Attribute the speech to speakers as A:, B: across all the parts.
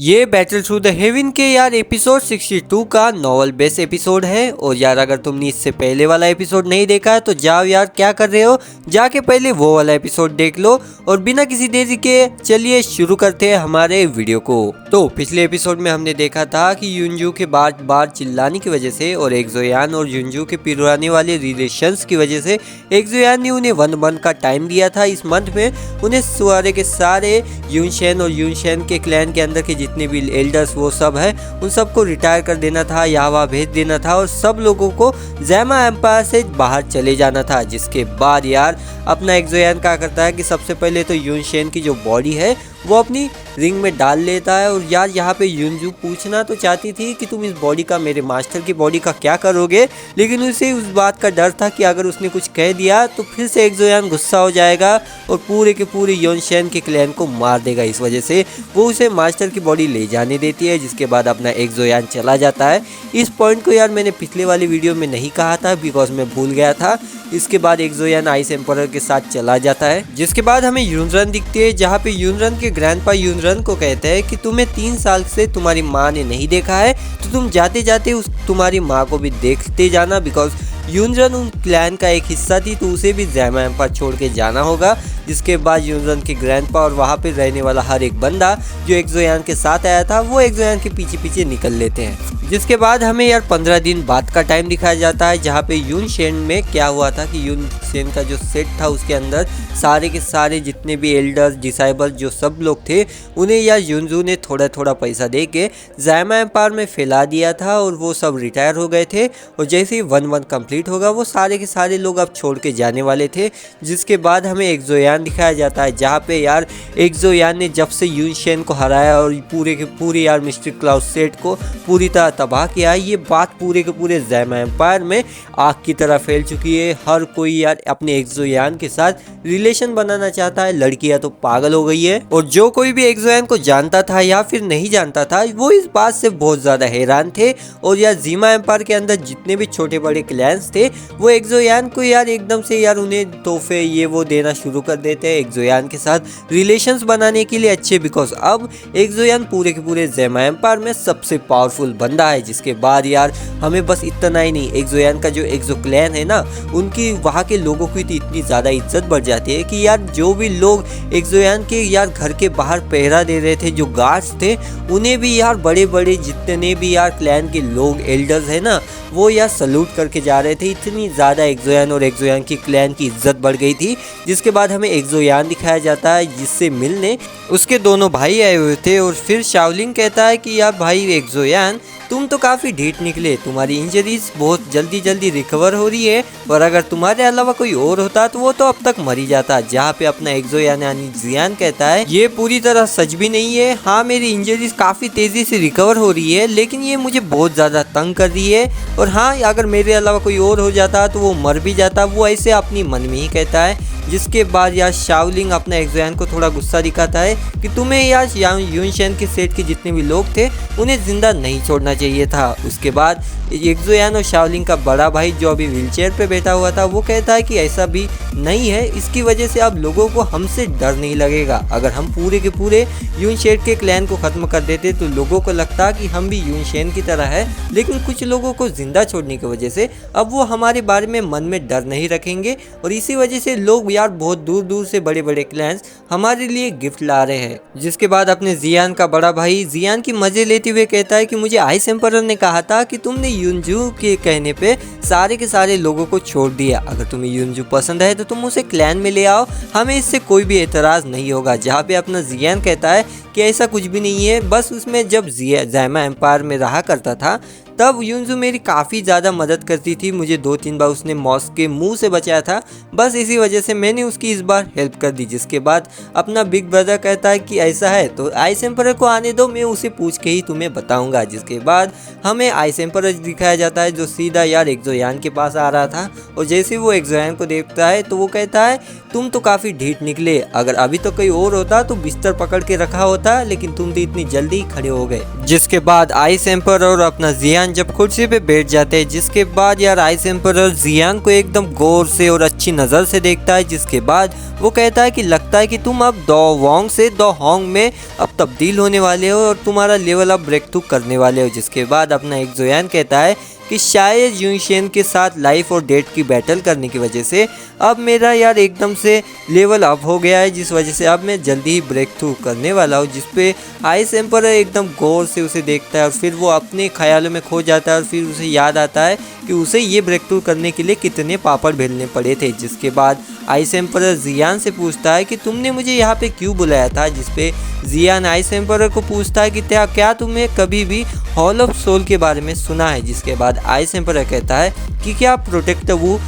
A: ये battle through the haven के यार एपिसोड 62 का नॉवल बेस एपिसोड है। और यार अगर तुमने इससे पहले वाला एपिसोड नहीं देखा है तो जाओ यार, क्या कर रहे हो, जाके पहले वो वाला एपिसोड देख लो। और बिना किसी देरी के चलिए शुरू करते हैं हमारे वीडियो को। तो पिछले एपिसोड में हमने देखा था कि युनजू के बार बार चिल्लाने की वजह से और एक्सोयान और युनजू के पुराने वाले रिलेशंस की वजह से एक्सोयान ने उन्हें 1 मंथ का टाइम दिया था। इस मंथ में उन्हें सारे के सारे यूनशेन और यूनशेन के क्लैन के अंदर के जितने भी एल्डर्स वो सब है उन सबको रिटायर कर देना था या वहाँ भेज देना था और सब लोगों को ज़ैमा एम्पायर से बाहर चले जाना था। जिसके बाद यार अपना एक्सोयान क्या करता है कि सबसे पहले तो यूनशेन की जो बॉडी है वो अपनी रिंग में डाल लेता है। और यार यहाँ पे युनजू पूछना तो चाहती थी कि तुम इस बॉडी का, मेरे मास्टर की बॉडी का क्या करोगे, लेकिन उसे उस बात का डर था कि अगर उसने कुछ कह दिया तो फिर से एक्सोयान गुस्सा हो जाएगा और पूरे के पूरे यूनशेन के क्लैन को मार देगा। इस वजह से वो उसे मास्टर की बॉडी ले जाने देती है। जिसके बाद अपना एक्सोयान चला जाता है। इस पॉइंट को यार मैंने पिछले वाली वीडियो में नहीं कहा था बिकॉज मैं भूल गया था। इसके बाद एक्सोयान आइस एम्परर के साथ चला जाता है। जिसके बाद हमें यूनरन दिखती है, जहाँ पे यूनरन के ग्रैंडपा यूनरन को कहते हैं कि तुम्हें 3 साल से तुम्हारी माँ ने नहीं देखा है तो तुम जाते जाते उस तुम्हारी माँ को भी देखते जाना। बिकॉज यूनरन उन क्लैन का एक हिस्सा थी तो उसे भी ज़ैमा एम्पायर छोड़ के जाना होगा। जिसके बाद यूनरन के ग्रैंडपा और वहाँ पे रहने वाला हर एक बंदा जो एक्सोयान के साथ आया था वो एक्सोयान के पीछे पीछे निकल लेते हैं। जिसके बाद हमें यार 15 दिन बाद का टाइम दिखाया जाता है, जहाँ पे यूनशेन में क्या हुआ था कि यूनशेन का जो सेट था उसके अंदर सारे के सारे जितने भी एल्डर्स डिसाइबल जो सब लोग थे उन्हें यार युनजू ने थोड़ा थोड़ा पैसा दे के ज़ैमा एम्पायर में फैला दिया था और वो सब रिटायर हो गए थे। और जैसे ही 1 मंथ कंप्लीट होगा वो सारे के सारे लोग अब छोड़ के जाने वाले थे। जिसके बाद हमें एक्सोयान दिखाया जाता है, जहाँ पे यार एक्सोयान ने जब से यूनशेन को हराया और पूरे के पूरे यार मिस्टर क्लाउड सेट को पूरी तरह तबाह किया, ये बात पूरे के पूरे ज़ैमा एम्पायर में आग की तरह फैल चुकी है। हर कोई यार अपने एक्सोयान के साथ रिलेशन बनाना चाहता है, लड़कियां तो पागल हो गई है। और जो कोई भी एक्सोयान को जानता था या फिर नहीं जानता था वो इस बात से बहुत ज़्यादा हैरान थे। और यार ज़ैमा एम्पायर के अंदर जितने भी छोटे बड़े क्लैंस थे वो एक्सोयान को यार एकदम से यार उन्हें तोहफे ये वो देना शुरू कर देते हैं एक्सोयान के साथ रिलेशंस बनाने के लिए अच्छे। बिकॉज अब एक्सोयान पूरे के पूरे ज़ैमा एम्पायर में सबसे पावरफुल बंदा है। जिसके बाद यार हमें बस इतना ही नहीं, एक्सोयान का जो एक्सो क्लैन है ना उनकी वहाँ के लोगों की तो इतनी ज़्यादा इज्जत बढ़ जाती है कि यार जो भी लोग एक्सोयान के यार घर के बाहर पहरा दे रहे थे, जो गार्ड्स थे, उन्हें भी यार बड़े बड़े जितने भी यार क्लैन के लोग एल्डर्स है ना वो यार सल्यूट करके जा रहे थे। इतनी ज़्यादा एक्सोयान और एक्सोयान की क्लैन की इज्जत बढ़ गई थी। जिसके बाद हमें एक्सोयान दिखाया जाता है जिससे मिलने उसके दोनों भाई आए हुए थे। और फिर शाओलिंग कहता है कि यार भाई एक्सोयान तुम तो काफ़ी ढीठ निकले, तुम्हारी इंजरीज बहुत जल्दी जल्दी रिकवर हो रही है और अगर तुम्हारे अलावा कोई और होता तो वो तो अब तक मर ही जाता। जहाँ पे अपना एक्सोयान यानी जियान कहता है ये पूरी तरह सच भी नहीं है, हाँ मेरी इंजरीज काफ़ी तेज़ी से रिकवर हो रही है लेकिन ये मुझे बहुत ज़्यादा तंग कर रही है और हाँ अगर मेरे अलावा कोई और हो जाता तो वो मर भी जाता। वो ऐसे अपनी मन में ही कहता है। जिसके बाद यार शाओलिंग अपना एक्सोयान को थोड़ा गुस्सा दिखाता है कि तुम्हें यार यूनशेन के सेट के जितने भी लोग थे उन्हें जिंदा नहीं छोड़ना चाहिए था। उसके बाद एक्सोयान और शाओलिंग का बड़ा भाई जो अभी व्हीलचेयर पे बैठा हुआ था वो कहता है कि ऐसा भी नहीं है, इसकी वजह से अब लोगों को हमसे डर नहीं लगेगा। अगर हम पूरे के पूरे यूनशेन के क्लैन को ख़त्म कर देते तो लोगों को लगता कि हम भी यूनशेन की तरह है, लेकिन कुछ लोगों को जिंदा छोड़ने की वजह से अब वो हमारे बारे में मन में डर नहीं रखेंगे और इसी वजह से लोग यार बहुत दूर दूर से बड़े बड़े क्लैंस हमारे लिए गिफ्ट ला रहे हैं। जिसके बाद अपने जियान का बड़ा भाई जियान की मजे लेते हुए कहता है कि मुझे आइस एम्परर ने कहा था कि तुमने युनजू के कहने पे सारे के सारे लोगों को छोड़ दिया, अगर तुम्हें युनजू पसंद है तो तुम उसे क्लैन में ले आओ, हमें इससे कोई भी एतराज़ नहीं होगा। जहाँ पे अपना जियान कहता है कि ऐसा कुछ भी नहीं है, बस उसमें जब ज़ैमा एम्पायर में रहा करता था तब युनजू मेरी काफ़ी ज़्यादा मदद करती थी, मुझे 2-3 बार उसने मॉस के मुंह से बचाया था, बस इसी वजह से मैंने उसकी इस बार हेल्प कर दी। जिसके बाद अपना बिग ब्रदर कहता है कि ऐसा है तो आइस एम्परर को आने दो, मैं उसे पूछ के ही तुम्हें बताऊंगा। जिसके बाद हमें आइस एम्परर दिखाया जाता है जो सीधा यार एक्सोयान के पास आ रहा था और जैसे वो एक्सोयान को देखता है तो वो कहता है तुम तो काफ़ी ढीठ निकले, अगर अभी तो कोई और होता तो बिस्तर पकड़ के रखा होता, लेकिन तुम तो इतनी जल्दी खड़े हो गए। जिसके बाद आइस एम्परर और अपना जियान जियान जब कुर्सी पे बैठ जाते हैं, जिसके बाद यार आइस एम्परर जियान को एकदम गौर से और अच्छी नज़र से देखता है। जिसके बाद वो कहता है कि लगता है कि तुम अब दो वोंग से दो होंग में अब तब्दील होने वाले हो और तुम्हारा लेवल अब ब्रेक थ्रू करने वाले हो। जिसके बाद अपना एक जोयान कहता है कि शायद यूनशेन के साथ लाइफ और डेथ की बैटल करने की वजह से अब मेरा यार एकदम से लेवल अप हो गया है, जिस वजह से अब मैं जल्दी ही ब्रेक थ्रू करने वाला हूँ। जिस पे आइस एम्परर एकदम गौर से उसे देखता है और फिर वो अपने ख्यालों में खो जाता है और फिर उसे याद आता है कि उसे ये ब्रेक थ्रू करने के लिए कितने पापड़ बेलने पड़े थे। जिसके बाद आइस एम्परर जियान से पूछता है कि तुमने मुझे यहाँ पे क्यों बुलाया था। जिस पे जियान आइस एम्परर को पूछता है कि क्या तुम्हें कभी भी हॉल ऑफ सोल के बारे में सुना है। जिसके बाद आइस एम्परर कहता है कि क्या प्रोटेक्टर वो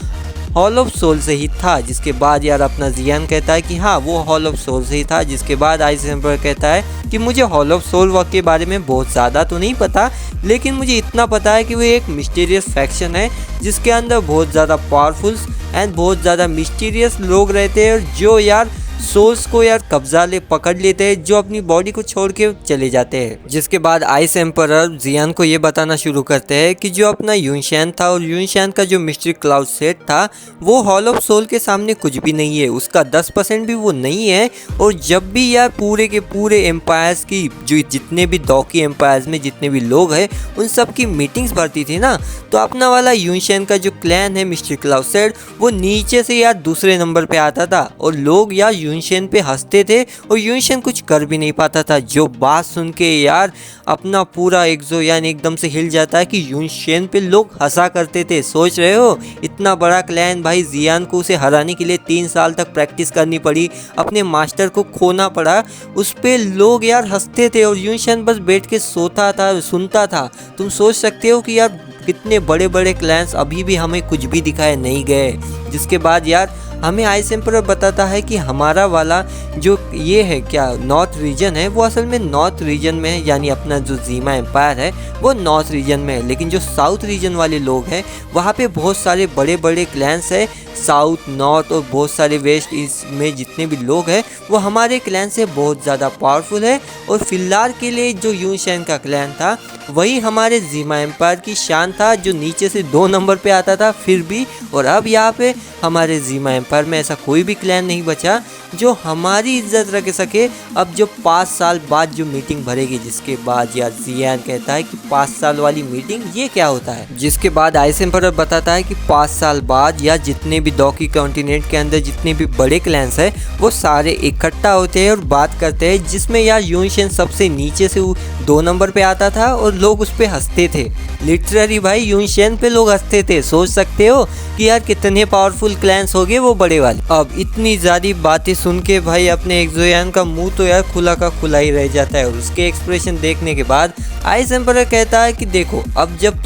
A: हॉल ऑफ सोल से ही था। जिसके बाद यार अपना जियान कहता है कि हाँ वो हॉल ऑफ सोल से ही था। जिसके बाद आइस एम्परर कहता है कि मुझे हॉल ऑफ सोल वर्क के बारे में बहुत ज़्यादा तो नहीं पता, लेकिन मुझे इतना पता है कि वो एक मिस्टीरियस फैक्शन है जिसके अंदर बहुत ज़्यादा पावरफुल एंड बहुत ज़्यादा मिस्टीरियस लोग रहते हैं और जो यार सोल्स को यार कब्जा ले पकड़ लेते हैं, जो अपनी बॉडी को छोड़ के चले जाते हैं। जिसके बाद आइस एम्परर जियान को ये बताना शुरू करते हैं कि जो अपना यूनशैन था और यूनशैन का जो मिस्ट्री क्लाउड सेट था वो हॉल ऑफ सोल के सामने कुछ भी नहीं है, उसका 10% भी वो नहीं है। और जब भी यार पूरे के पूरे एम्पायर्स की जो जितने भी दौकी एम्पायर्स में जितने भी लोग हैं उन सब की मीटिंग्स भरती थी ना, तो अपना वाला यूनशैन का जो क्लैन है मिस्ट्री क्लाउड सेट वो नीचे से यार दूसरे नंबर पे आता था और लोग यार यूनशेन पे हंसते थे और यूनशेन कुछ कर भी नहीं पाता था। जो बात सुन के यार अपना पूरा एक्सोयान एकदम से हिल जाता है कि यूनशेन पे लोग हंसा करते थे। सोच रहे हो इतना बड़ा क्लैन भाई, जियान को उसे हराने के लिए 3 साल तक प्रैक्टिस करनी पड़ी, अपने मास्टर को खोना पड़ा, उस पे लोग यार हंसते थे और यूनशेन बस बैठ के सोता था सुनता था। तुम सोच सकते हो कि यार कितने बड़े बड़े क्लैंस अभी भी हमें कुछ भी दिखाए नहीं गए। जिसके बाद यार हमें आइस एम्परर बताता है कि हमारा वाला जो ये है क्या नॉर्थ रीजन है वो असल में नॉर्थ रीजन में है, यानी अपना जो जीमा एम्पायर है वो नॉर्थ रीजन में है, लेकिन जो साउथ रीजन वाले लोग हैं वहाँ पे बहुत सारे बड़े बड़े क्लैंस है, साउथ नॉर्थ और बहुत सारे वेस्ट ईस्ट में जितने भी लोग हैं वो हमारे क्लैन से बहुत ज़्यादा पावरफुल है। और फिलहाल के लिए जो यूनशेन का क्लैन था वही हमारे जीमा एम्पायर की शान था, जो नीचे से 2 नंबर पे आता था फिर भी। और अब यहाँ पे हमारे जीमा एम्पायर में ऐसा कोई भी क्लैन नहीं बचा जो हमारी इज्जत रख सके। अब जो 5 साल बाद जो मीटिंग भरेगी, जिसके बाद यार जियान कहता है कि 5 साल वाली मीटिंग ये क्या होता है। जिसके बाद आइस एम्परर बताता है कि 5 साल बाद या जितने भी दौकी कॉन्टिनेंट के अंदर जितने भी बड़े क्लैंस हैं वो सारे इकट्ठा होते हैं और बात करते हैं, जिसमें यार यूनशेन सबसे नीचे से 2 नंबर पे आता था और लोग उस पे हंसते थे। लिटरली भाई यूनशेन पे लोग हंसते थे। सोच सकते हो कि यार कितने पावरफुल क्लैंस हो गए वो बड़े वाले। अब इतनी ज़्यादा बातें सुन के भाई अपने एक्सोयान का मुंह तो यार खुला का खुला ही रह जाता है। और उसके एक्सप्रेशन देखने के बाद आइस एम्परर कहता है कि देखो अब जब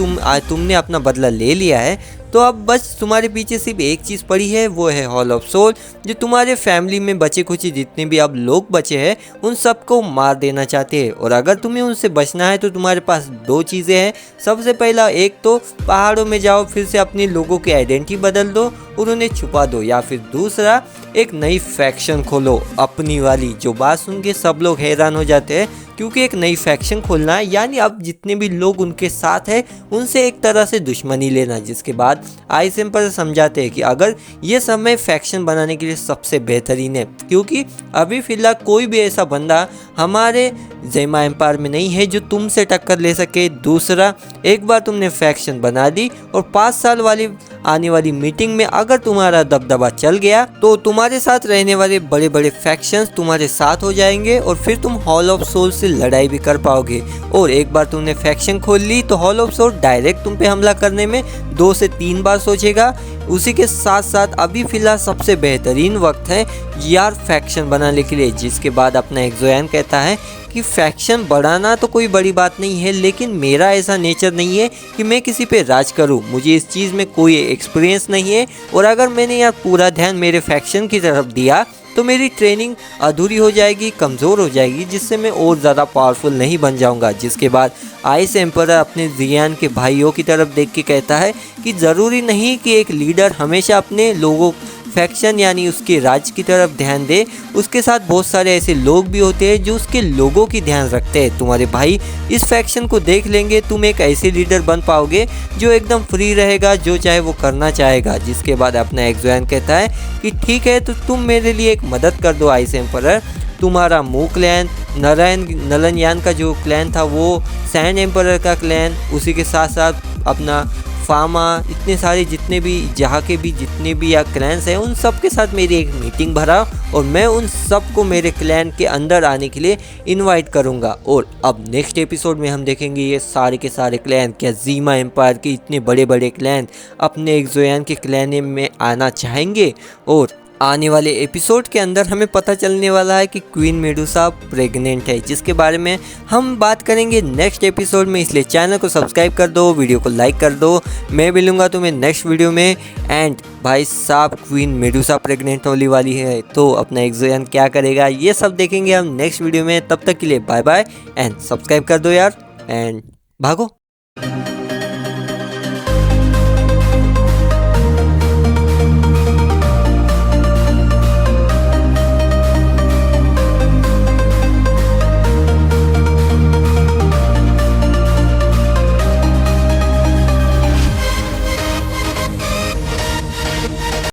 A: तुमने अपना बदला ले लिया है तो अब बस तुम्हारे पीछे सिर्फ एक चीज़ पड़ी है, वो है हॉल ऑफ सोल, जो तुम्हारे फैमिली में बचे कुछ जितने भी अब लोग बचे हैं उन सबको मार देना चाहते हैं। और अगर तुम्हें उनसे बचना है तो तुम्हारे पास 2 चीज़ें हैं। सबसे पहला एक तो पहाड़ों में जाओ, फिर से अपने लोगों की आइडेंटिटी बदल दो और उन्हें छुपा दो, या फिर दूसरा एक नई फैक्शन खोलो अपनी वाली। जो बात सुन के सब लोग हैरान हो जाते हैं, क्योंकि एक नई फैक्शन खोलना है यानी अब जितने भी लोग उनके साथ हैं उनसे एक तरह से दुश्मनी लेना। जिसके बाद आइस एम्परर समझाते हैं कि अगर ये समय फैक्शन बनाने के लिए सबसे बेहतरीन है, क्योंकि अभी फिलहाल कोई भी ऐसा बंदा हमारे जीमा एम्पायर में नहीं है जो तुमसे टक्कर ले सके। दूसरा, एक बार तुमने फैक्शन बना दी और 5 साल वाली आने वाली मीटिंग में अगर तुम्हारा दबदबा चल गया तो तुम्हारे साथ रहने वाले बड़े बड़े फैक्शंस तुम्हारे साथ हो जाएंगे और फिर तुम हॉल ऑफ सोल से लड़ाई भी कर पाओगे। और एक बार तुमने फैक्शन खोल ली तो हॉल ऑफ सोल डायरेक्ट तुम पे हमला करने में 2 से 3 बार सोचेगा। उसी के साथ साथ अभी फिलहाल सबसे बेहतरीन वक्त है यार फैक्शन बनाने के लिए। जिसके बाद अपना एक्सोयान कहता है कि फैक्शन बढ़ाना तो कोई बड़ी बात नहीं है, लेकिन मेरा ऐसा नेचर नहीं है कि मैं किसी पे राज करूं। मुझे इस चीज़ में कोई एक्सपीरियंस नहीं है और अगर मैंने यार पूरा ध्यान मेरे फैक्शन की तरफ दिया तो मेरी ट्रेनिंग अधूरी हो जाएगी, कमज़ोर हो जाएगी, जिससे मैं और ज़्यादा पावरफुल नहीं बन जाऊंगा। जिसके बाद आइस एम्परर अपने जियान के भाइयों की तरफ देख के कहता है कि ज़रूरी नहीं कि एक लीडर हमेशा अपने लोगों फैक्शन यानी उसके राज्य की तरफ ध्यान दे। उसके साथ बहुत सारे ऐसे लोग भी होते हैं जो उसके लोगों की ध्यान रखते हैं। तुम्हारे भाई इस फैक्शन को देख लेंगे, तुम एक ऐसे लीडर बन पाओगे जो एकदम फ्री रहेगा, जो चाहे वो करना चाहेगा। जिसके बाद अपना एक्सोयन कहता है कि ठीक है, तो तुम मेरे लिए एक मदद कर दो आइस एम्परर। तुम्हारा मू क्लैन, नलनयान का जो क्लैन था वो सैंड एम्परर का क्लैन, उसी के साथ साथ अपना फामा, इतने सारे जितने भी जहाँ के भी जितने भी या क्लैन्स हैं उन सब के साथ मेरी एक मीटिंग भरा और मैं उन सबको मेरे क्लैन के अंदर आने के लिए इनवाइट करूँगा। और अब नेक्स्ट एपिसोड में हम देखेंगे ये सारे के सारे क्लैन, क्या ज़ीमा एम्पायर के इतने बड़े बड़े क्लैन अपने एक्सोयन के क्लैन में आना चाहेंगे। और आने वाले एपिसोड के अंदर हमें पता चलने वाला है कि क्वीन मेडुसा प्रेग्नेंट है, जिसके बारे में हम बात करेंगे नेक्स्ट एपिसोड में। इसलिए चैनल को सब्सक्राइब कर दो, वीडियो को लाइक कर दो। मैं मिलूंगा तुम्हें नेक्स्ट वीडियो में। एंड भाई साहब, क्वीन मेडुसा प्रेग्नेंट होने वाली है तो अपना एक्सोयन क्या करेगा ये सब देखेंगे हम नेक्स्ट वीडियो में। तब तक के लिए बाय बाय एंड सब्सक्राइब कर दो यार, एंड भागो।